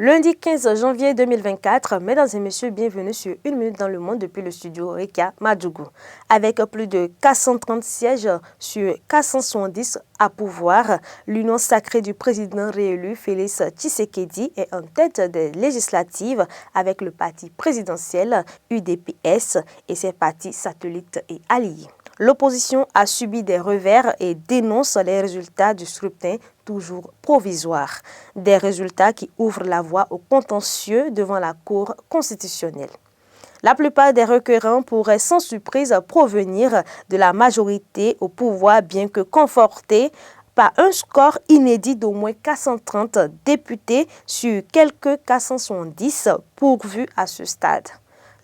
Lundi 15 janvier 2024, mesdames et messieurs, bienvenue sur 1 minute dans le monde depuis le studio Rika Madjougou. Avec plus de 430 sièges sur 470 à pouvoir, l'union sacrée du président réélu Félix Tshisekedi est en tête des législatives avec le parti présidentiel UDPS et ses partis satellites et alliés. L'opposition a subi des revers et dénonce les résultats du scrutin toujours provisoire. Des résultats qui ouvrent la voie au contentieux devant la Cour constitutionnelle. La plupart des requérants pourraient sans surprise provenir de la majorité au pouvoir, bien que confortés par un score inédit d'au moins 430 députés sur quelques 470 pourvus à ce stade.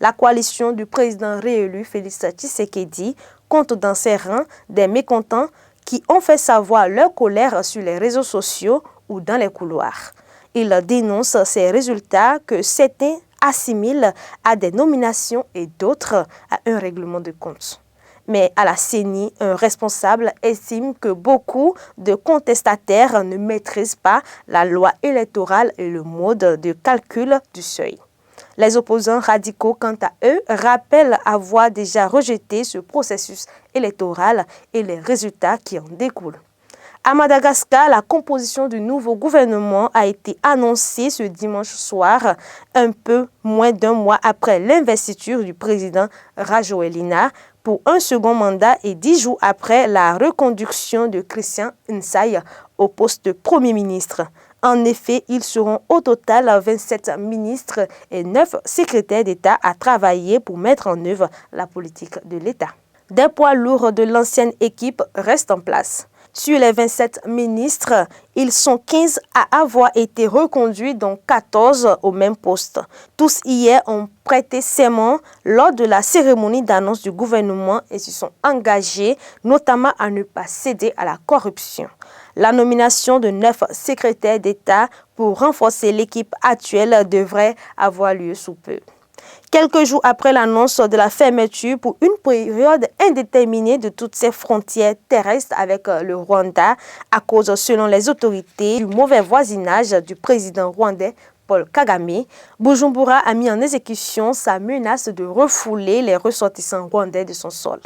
La coalition du président réélu Félix Tshisekedi compte dans ses rangs des mécontents qui ont fait savoir leur colère sur les réseaux sociaux ou dans les couloirs. Ils dénoncent ces résultats que certains assimilent à des nominations et d'autres à un règlement de compte. Mais à la CENI, un responsable estime que beaucoup de contestataires ne maîtrisent pas la loi électorale et le mode de calcul du seuil. Les opposants radicaux, quant à eux, rappellent avoir déjà rejeté ce processus électoral et les résultats qui en découlent. À Madagascar, la composition du nouveau gouvernement a été annoncée ce dimanche soir, un peu moins d'un mois après l'investiture du président Rajoelina pour un second mandat et 10 jours après la reconduction de Christian Nsay au poste de Premier ministre. En effet, ils seront au total 27 ministres et 9 secrétaires d'État à travailler pour mettre en œuvre la politique de l'État. Des poids lourds de l'ancienne équipe restent en place. Sur les 27 ministres, ils sont 15 à avoir été reconduits, dont 14 au même poste. Tous hier ont prêté serment lors de la cérémonie d'annonce du gouvernement et se sont engagés notamment à ne pas céder à la corruption. La nomination de 9 secrétaires d'État pour renforcer l'équipe actuelle devrait avoir lieu sous peu. Quelques jours après l'annonce de la fermeture pour une période indéterminée de toutes ces frontières terrestres avec le Rwanda, à cause, selon les autorités, du mauvais voisinage du président rwandais Paul Kagame, Bujumbura a mis en exécution sa menace de refouler les ressortissants rwandais de son sol.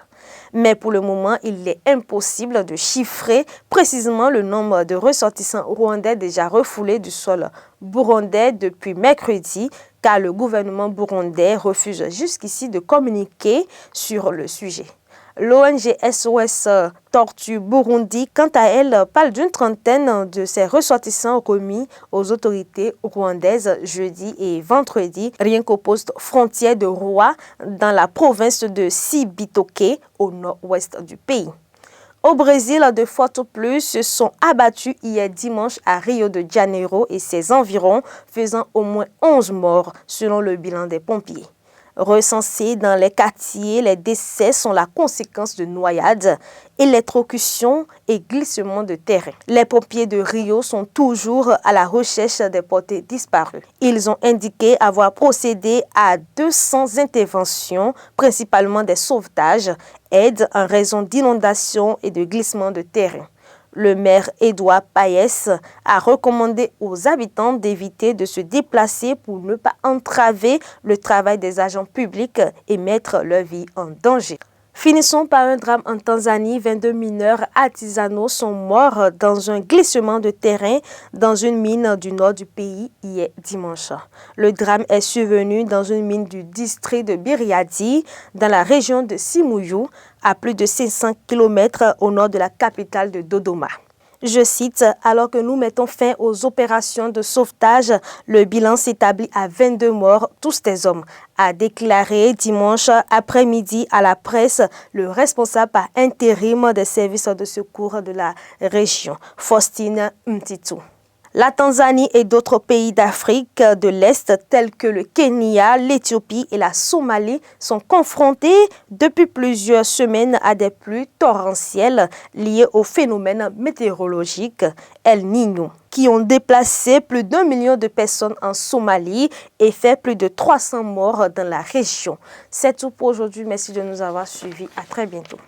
Mais pour le moment, il est impossible de chiffrer précisément le nombre de ressortissants rwandais déjà refoulés du sol burundais depuis mercredi, car le gouvernement burundais refuse jusqu'ici de communiquer sur le sujet. L'ONG SOS Tortue Burundi, quant à elle, parle d'une trentaine de ses ressortissants remis aux autorités rwandaises jeudi et vendredi, rien qu'au poste frontière de Roi dans la province de Cibitoke, au nord-ouest du pays. Au Brésil, de fortes pluies se sont abattues hier dimanche à Rio de Janeiro et ses environs, faisant au moins 11 morts selon le bilan des pompiers. Recensés dans les quartiers, les décès sont la conséquence de noyades, électrocutions et glissements de terrain. Les pompiers de Rio sont toujours à la recherche des portés disparus. Ils ont indiqué avoir procédé à 200 interventions, principalement des sauvetages, aides en raison d'inondations et de glissements de terrain. Le maire Edouard Paes a recommandé aux habitants d'éviter de se déplacer pour ne pas entraver le travail des agents publics et mettre leur vie en danger. Finissons par un drame en Tanzanie. 22 mineurs artisanaux sont morts dans un glissement de terrain dans une mine du nord du pays hier dimanche. Le drame est survenu dans une mine du district de Biriadi, dans la région de Simouyou, à plus de 500 km au nord de la capitale de Dodoma. Je cite, « Alors que nous mettons fin aux opérations de sauvetage, le bilan s'établit à 22 morts, tous des hommes », a déclaré dimanche après-midi à la presse le responsable par intérim des services de secours de la région, Faustine Mtitu. La Tanzanie et d'autres pays d'Afrique de l'Est tels que le Kenya, l'Éthiopie et la Somalie sont confrontés depuis plusieurs semaines à des pluies torrentielles liées au phénomène météorologique El Niño, qui ont déplacé plus d'1 million de personnes en Somalie et fait plus de 300 morts dans la région. C'est tout pour aujourd'hui. Merci de nous avoir suivis. À très bientôt.